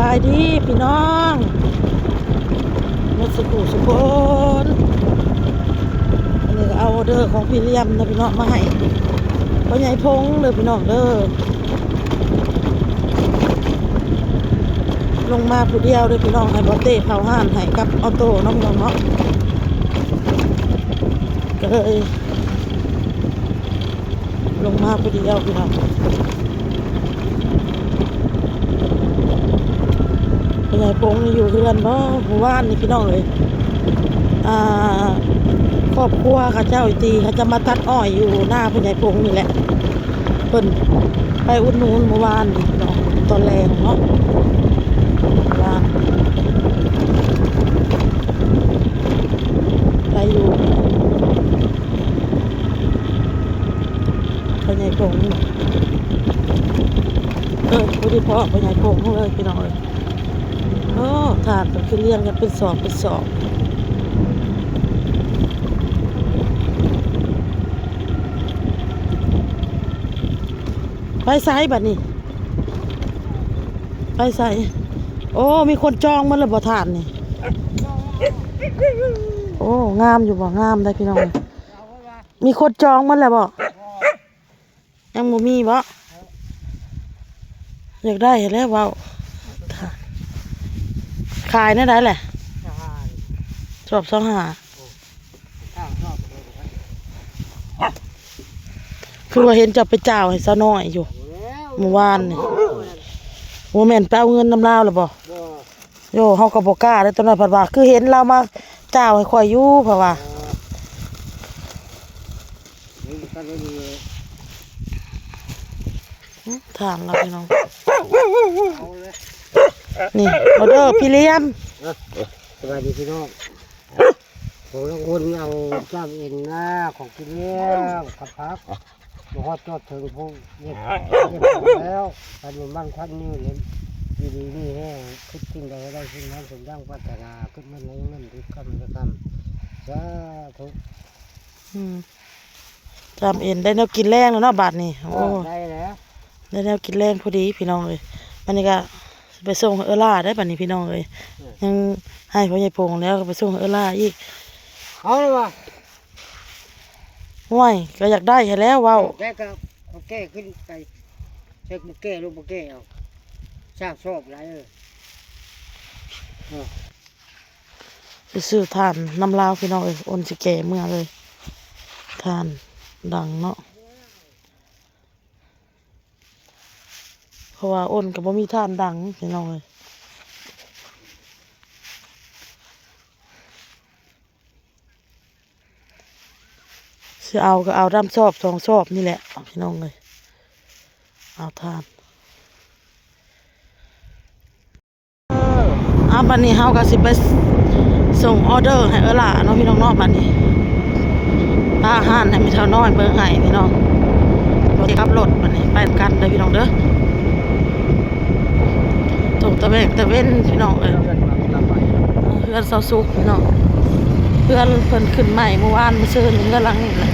ายดีพี่น้องมาสุขุสุคนอันนี้ก็เอาออเดอร์ของพี่เลี้ยมนะพี่น้องมาให้พ่อใหญ่พงเลยพี่น้องเด้อลงมาผู้เดียวเลยพี่น้องให้บอเต้เผาห่านให้กับออโต้น้องพี่น้องเนาะก็เลยลงมาผู้เดียวพี่น้องพ่อใหญ่พงอยู่เรือนบ่หมู่บ้านนี่พี่น้องเลยครอบครัวข้าเจ้าอีตีเขาจะมาตัดอ้อยอยู่หน้าพ่อใหญ่พงนี่แหละเพิ่นไปอุดหนุนเมื่อวานนี่พี่น้องตอนแรงเนาะว่าไปอยู่พ่อใหญ่พงผู้ที่พ่อพ่อใหญ่พงเลยพี่น้องเลยโอ้ถาดก็คือเลี้ยงกันเป็นสอบเป็นสอบไปไซบัดนี้ไปไซโอ้มีคนจองมันเลยบ่ทานนี่โอ้งามอยู่บ่งามได้พี่น้องมีคนจองมันแล้วบ่ยังบ่มีบ่อยากได้แล้วเว้าขายได้แหละชอบคือว่าเห็นจะไปจ่าวให้ซะน้อยอยู่เมื่อวานนี่โมแม่นไปเอาเงินน้ำลาวหรือบ่โยเฮาก็บ่กล้าได้ตอนนั้นผัดว่าคือเห็นเรามาจ่าวให้ข่อยอยู่เพราะว่าถามเราพี่น้องนี่ออเดอร์พี่เลี้ยมสวัสดีพี่น้องผมต้องคนเอาจ้าเอ็นหน้าของกินเลี้ยงพักมาฮอดจอดถึงพวกเย็บแล้วอันนี้บ้านควันนี่เลยดีนี่แห้งคิดสิ่งใดได้สิ่งนั้นสมดังพัฒนาขึ้นมาในเงินทุกคำทุกคำสาธุจำเอ็นได้แนวกินแรงแล้วเนาะบาทนี่โอ้ได้แล้วได้แนวกินแรงพอดีพี่น้องเลยมันนี่ก็ไปส่งล่าได้บัดนี้พี่น้องเลยยังให้พ่อใหญ่พงแล้วก็ไปส่งล่าอีกเอาเลยวะห่วยก็อยากได้แล้วว้าวแกก็เอาแก้ขึ้นไปเช็คบุกแก้ลูกบุกแก้เอาสร้างชอบไรไปซื้อทานน้ำลาวพี่น้องเลยอนสิแก่เมื่อเลยทานดังเนาะเพราะว่าอ้นกับบ่มีทานดังพี่น้องเลยสิเอาก็เอาดำชอบ2ชอบนี่แหละพี่น้องเลยเอาทานบัดนี้เฮาก็สิไปส่งออเดอร์ให้ล่ะเนาะพี่น้องเนาะบัดนี้อาหารให้มีเท่าน้อยเบิ่งให้พี่น้องรถขับรถบัดนี้ไปกันเด้อพี่น้องเด้อตกตะเวนพี่น้องเอ้ยเพื่อนเซาซุกพี่น้องเพื่อนเพิ่นขึ้นใหม่เมื่อวานมื้อซื่นเพิ่นกำลังนี่แหละ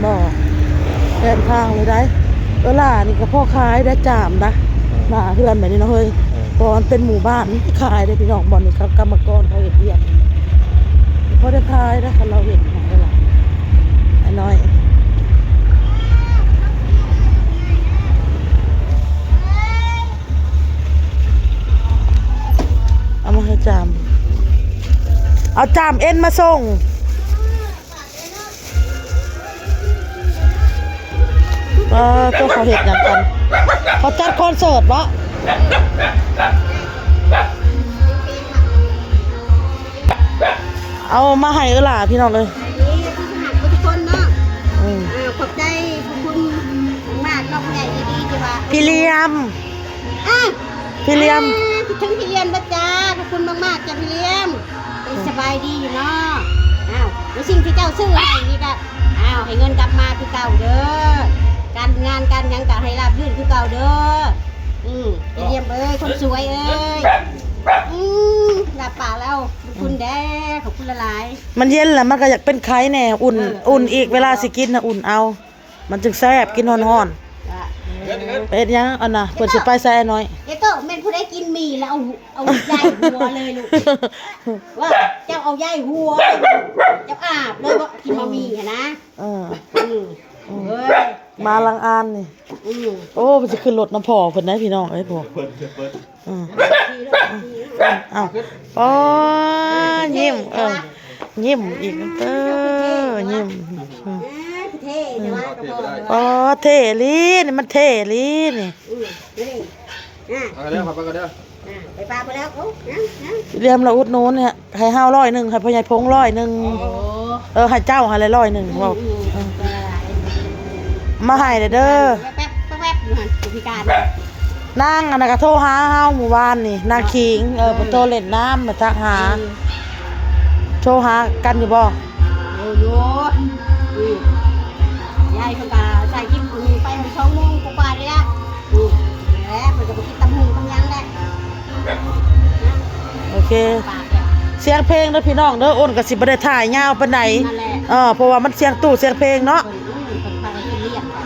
บ่แต้มทางเลยได้ล่ะนี่ก็พ่อขายได้จามนะหน้าเฮือนแบบนี้เนาะเฮ้ยพอมันเป็นหมู่บ้านขายได้พี่น้องบ่นี่ครับกรรมกรเขาเฮ็ดเวียกพอได้ขายนะคันเราเห็นของได้ล่ะไอ้น้อยเอามาให้จามเอาจามเอ็นมาส่งตัวเขาเห็ดอย่างกันเขาจัดคอนเสิร์ตวะเอามาให้ล่ะพี่น้องเลยทุกคนเนาะขอบใจคุณมากน้องใหญ่ดีๆจ้ะว่าพี่เลี้ยมคิดถึงพี่เลี้ยมนะจ๊ะขอบคุณมากๆจ้ะพี่เลี้ยมสบายดีอยู่เนาะแล้วสิ่งที่เจ้าซื้อให้นี่ก็ให้เงินกลับมาคือเก่าเด้อการงานการยังก็ให้ราบรื่นคือเก่าเด้อพี่เลี้ยมเอ้ยคนสวยเอ้ยหลับปากแล้วขอบคุณแด้ขอบคุณละลายมันเย็นแหละมันก็อยากเป็นไข่แน่อุ่นอีกเวลาสิกินนะอุ่นเอามันจึงแซ่บกินฮ้อนๆเป็ดยังอันน่ะเปิดสิไปใส่น้อยเอ๊ะก็แม่นผู้ใดกินหมี่แล้วเอาใยหัวเลยลูกว่าเจ้าเอาใยหัวเจ้าอาบเลยว่ากินมามี่นะมาลังอานนี่โอ้มันจะขึ้นรถน้ำพอเพิ่นได้พี่น้องเอ้ยพ่ออ้าวอ๋อยิ้มยิ้มอีกยิ้มเท่ใช่ไหมอ๋อเท่ลีนี่มันเท่ลีนี่เอาเด้อพาไปกันเด้อไปปลาไปแล้วเรียมละอุดนู้นเนี่ยให้ห้า100ให้พ่อใหญ่พง100ให้เจ้าให้ละ100บอกมาให้เด้อแป๊บอยู่หันพิการนั่งอันนั้นก็โทรหาเฮาหมู่บ้านนี่นางขิงไปโทรเล่นน้ำมาทักหาโทรหากันอยู่บ่โยยายเขาก็ใส่กินไป2 โมงกว่าๆเลยละแล้วมันก็ไปกินตำหูตำยังแหละโอเคเสียงเพลงเด้อพี่น้องเด้ออ้นก็สิบ่ได้ถ่ายยาวปานใดเพราะว่ามันเสียงตู้เสียงเพลงเนาะ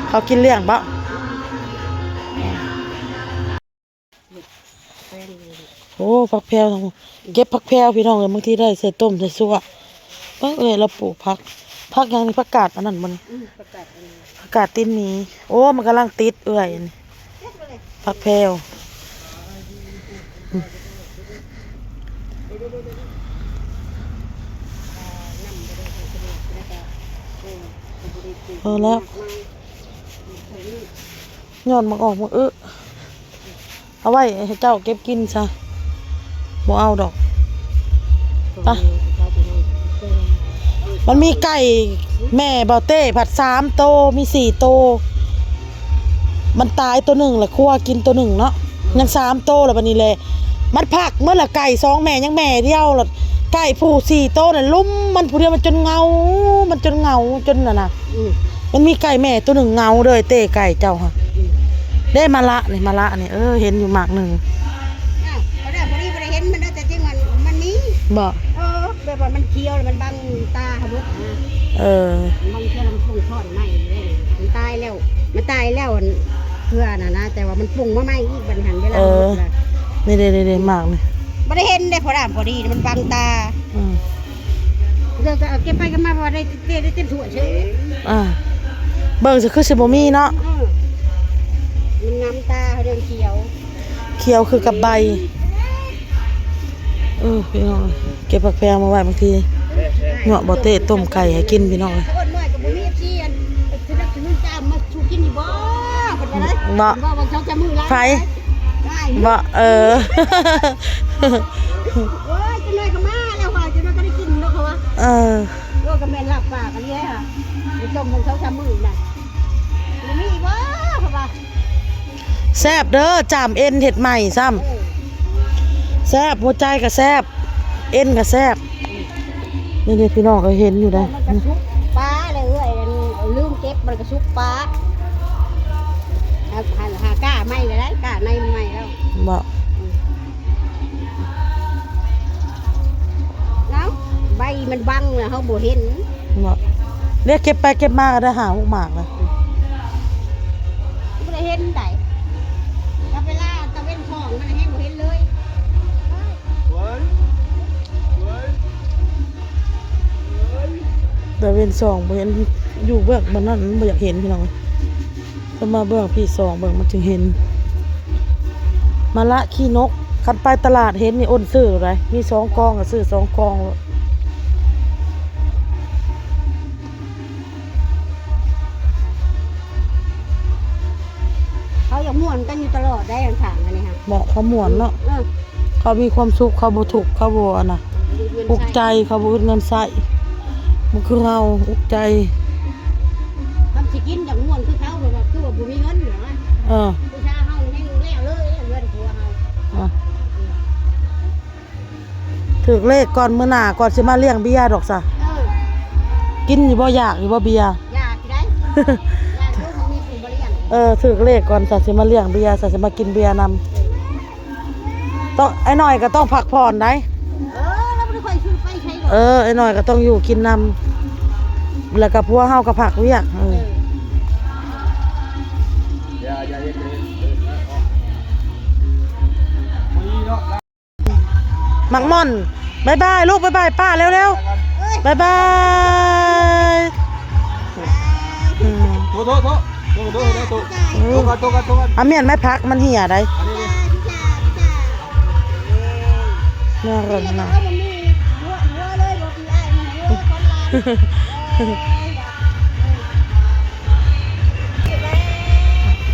เขากินเลี้ยงบ่โอ้ผักแพรวเก็บผักแพรวพี่น้องบางทีได้ใส่ต้มใส่ซั่วเราปลูกผักอย่างนี้ผักกาดอันนั้นมันผักกาดตีนหมีโอ้มันกำลังติดนี่ผักแพรวแล้วย้อนมันออกมาเอาไว้ให้เจ้าเก็บกินซะบ่เอาดอกไปมันมีไก่แม่เบาเต้ผัด3 โตมี4 โตมันตายตัว1แหละคั่วกินตัว1เนาะยัง3 โตแล้วบัดนี้แหละมันพักเมื่อละไก่2 แม่ยังแม่เดียวละไก่ผู้4 โตน่ะลุ่มมันผู้เดียวมันจนเงาจนน่ะมันมีไก่แม่ตัว1เงาเลยเต้ไก่เจ้าค่ะได้มาละนี่เห็นอยู่หมาก1พอดีเห็นมันแต่จริงมันมีบ่แบบว่ามันเคี้ยวมันบังตาหมดมันเคี้ยวมันพุ่งทอดไหมเลยมันตายแล้วเพื่อนะแต่ว่ามันพุ่งมาไหมอีกบันหันเวลานี่เด้หมากนี่ไม่ได้เห็นได้พอดีมันบังตาเราจะเก็บไปกันมาพอได้เต็มถั่วเฉยเบิ่งจะคือสิบ่มีเนาะมันงามตาเดินเขียวคือกับใบพี่น้องเก็บผักแพรมาไว้บางทีเงาะบ่เต้ต้มไก่ให้กินพี่น้องบ่ไผบ่จะน้อยก็มาแล้วค่ะจะน้อยก็ได้กินแล้วค่ะก็กระเมนหลับปากกันเลยค่ะต้มของเขา3 มื้อน่ะมีบ่ค่ะแซ่บเด้อจามเอ็นเห็ดใหม่ซ้ำแซ่บหัวใจก็แซ่บเอ็นก็แซ่บนี่พี่น้องก็เห็นอยู่ได้มันกระชุกปลาเลยลืมเก็บมันกระชุกปลาหาก้าไม่เลยได้ก้าในมันไม่แล้วแล้วใบมันบังเลยเขาบ่เห็น เรียกเก็บไปเก็บมาก็ได้หาหกหมากนะ ไม่ได้เห็นไดถ้าเวลาตะเว้นทองมันให้บ่เห็นเลย แต่เว้นสองบ่เห็นอยู่เบื้องมันนั่นบ่อยากเห็นพี่น้องต้องมาเบื้องพี่สองเบื้องมันจึงเห็นมาละขี้นกคันไปตลาดเห็นนี่อ้นซื้ออะไรมี2กองก็ซื้อ2กองเลย เขาอยากม่วนกันอยู่ตลอดได้ทางอันนี้ค่ะ เหมาะเขาม่วนเนาะเขามีความสุขเขาบ่ทุกข์เขาบ่อันน่ะอุกใจเขาบ่อึดเงินใช้มันคือเราอุกใจ ทำสิกินอย่างม่วนคือเขาแบบคือว่าบ่มีเงินเหรอ ผู้ชายเฮาให้แล้วเลยเงินผัวเฮา ถึกเลขก่อนมื้อหน้าก่อนสิมาเลี้ยงเบียร์ดอกซะกินอยู่บ่อยากอยู่บ่เบียร์ อยากได้อยากรู้มีผู้บริหาร ถึกเลขก่อนซะสิมาเลี้ยงเบียร์ซะสิมากินเบียร์นำต้องไอ้น้อยก็ต้องพักผ่อนได้ เราไม่ได้ค่อยซื้อไปใช้ก่อน ไอ้น้อยก็ต้องอยู่กินนำแล้วก็พัวเฮาก็พักเวียกมักม่อนบ๊ายบายลูกบ๊ายบายป้าเร็วๆบ๊ายบาย โทษเอาเมียนไม่พักมันเหี่ยได้น่ารักนะ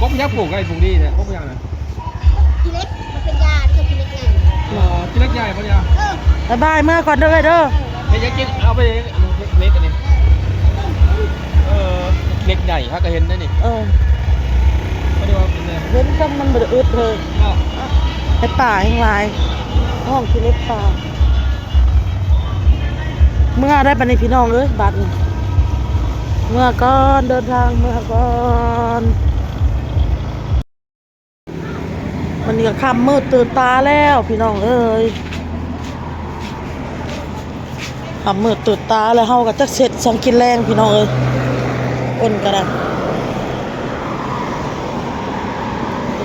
ก็ไม่ยักปลูกไอ้ปลูกดีเนี่ยก็ไม่ยักนะ กิเล็กมันเป็นยาที่กิเล็กไง กินเล็กใหญ่ปะเนี่ย บ๊ายบายเมื่อก่อนเด้อเด้อ ไม่ยักกินเอาไปเล็กอันนี้เล็กใหญ่ถ้าก็เห็นได้นี่ก็เรียกว่าเป็นไง เว้นกันมันบ่ได้อึดเลยไอ้ป่าแห่งลายห้องที่เล็กป่าเมื่อได้ปานนี้พี่น้องเอ้ยบัดนี้เมื่อก่อนเดินทางเมื่อก่อนมันนี่ก็ค่ำมืดตื่นตาแล้วพี่น้องเอ้ยค่ำมืดตื่นตาแล้วเฮาก็จักเสร็จสังกินแรงพี่น้องเอ้ยอ้นก็ได้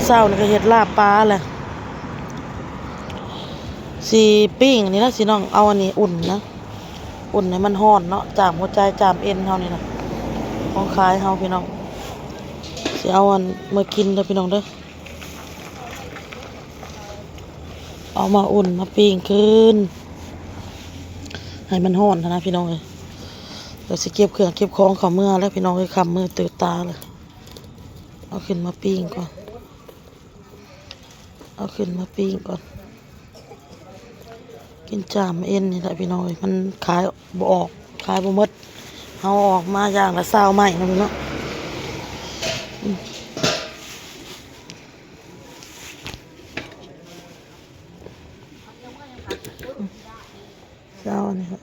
เช้านี่ก็เฮ็ดลาบปลาแหละสิปิ้งนี่นะสิน้องเอาอันนี้อุ่นนะอุ่นให้มันร้อนเนาะจามหัวใจจามเอ็นเฮานี่นะของขายเฮาพี่น้องสิเอาอันมากินเด้อพี่น้องเด้อเอามาอุ่นมาปิ้งคืนให้มันร้อนนะพี่น้องเอ้ยเดี๋ยวสิเก็บเครื่องเก็บของเข้าเมื่อแล้วพี่น้องเอ้ยค่ำมือตื่นตาเลยเอาขึ้นมาปิ้งก่อนเอาขึ้นมาปิ้งก่อนกินจามเอ็นนี่แหละพี่น้องมันขายบ่ออกขายบ่หมดเอาออกมาอย่างละ20ไม้นะพี่น้องเจ้านี่ครับ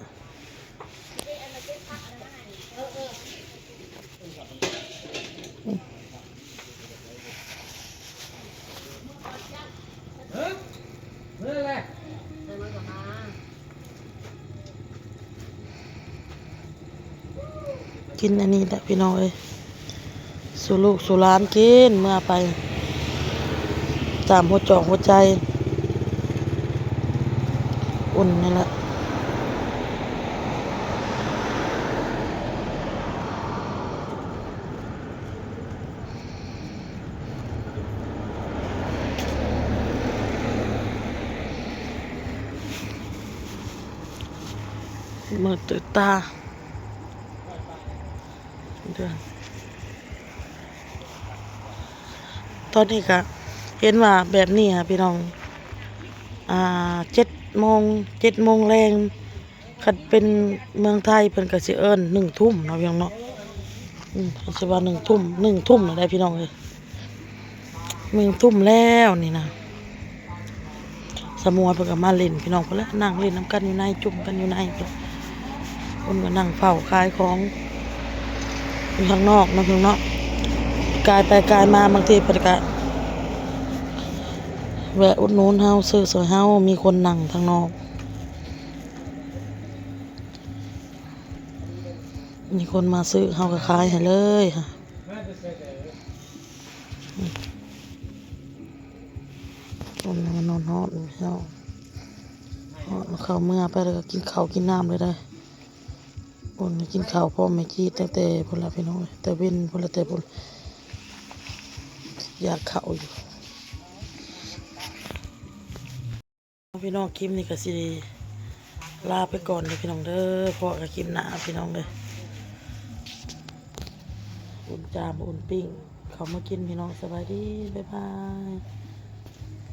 กินอันนี้แหละพี่น้องเอ้ยสู่ลูกสู่หลานกินเมื่อไปตามหัวจอกหัวใจอุ่นนี่แหละมืดตื่นตาตอนนี้ก็เห็นว่าแบบนี้ค่ะพี่น้อง7 โมงแรงคันเป็นเมืองไทยเพิ่นก็สิเอิ้น1 ทุ่มเนาะพี่น้องเนาะสิว่า1 ทุ่ม1 ทุ่มได้พี่น้องเอ้ย1 ทุ่มแล้วนี่นะสมวยเพิ่นก็มาเล่นพี่น้องเพิ่นแล้วนั่งเล่นน้ำกันอยู่ในจุ่มกันอยู่ในเพิ่นก็นั่งเฝ้าขายของอยู่ข้างนอกเนาะพี่น้องเนาะกายไปกายมาบางทีเพิ่นก็แวะอุดหนุนเฮาซื้อสวยเฮามีคนนั่งทางนอก มีคนมาซื้อเฮาก็ขายให้เลยค่ะคนมานอนฮอดพี่น้องฮอดเข้าเมื่อไปแล้วก็กินข้าวกินน้ำเลยได้คนกินข้าวพร้อมแม่จีตั้งแต่พุ่นละพี่น้องแต่เว้นพุ่นละแต่พุ่นอยากเข้าอยู่พี่น้องคลิปนี้ก็สิลาไปก่อนเลยพี่น้องเด้อพอกับคลิปหน้าพี่น้องเลยอุ่นจามอุ่นปิ้งเขามากินพี่น้องสบายดีบ๊ายบาย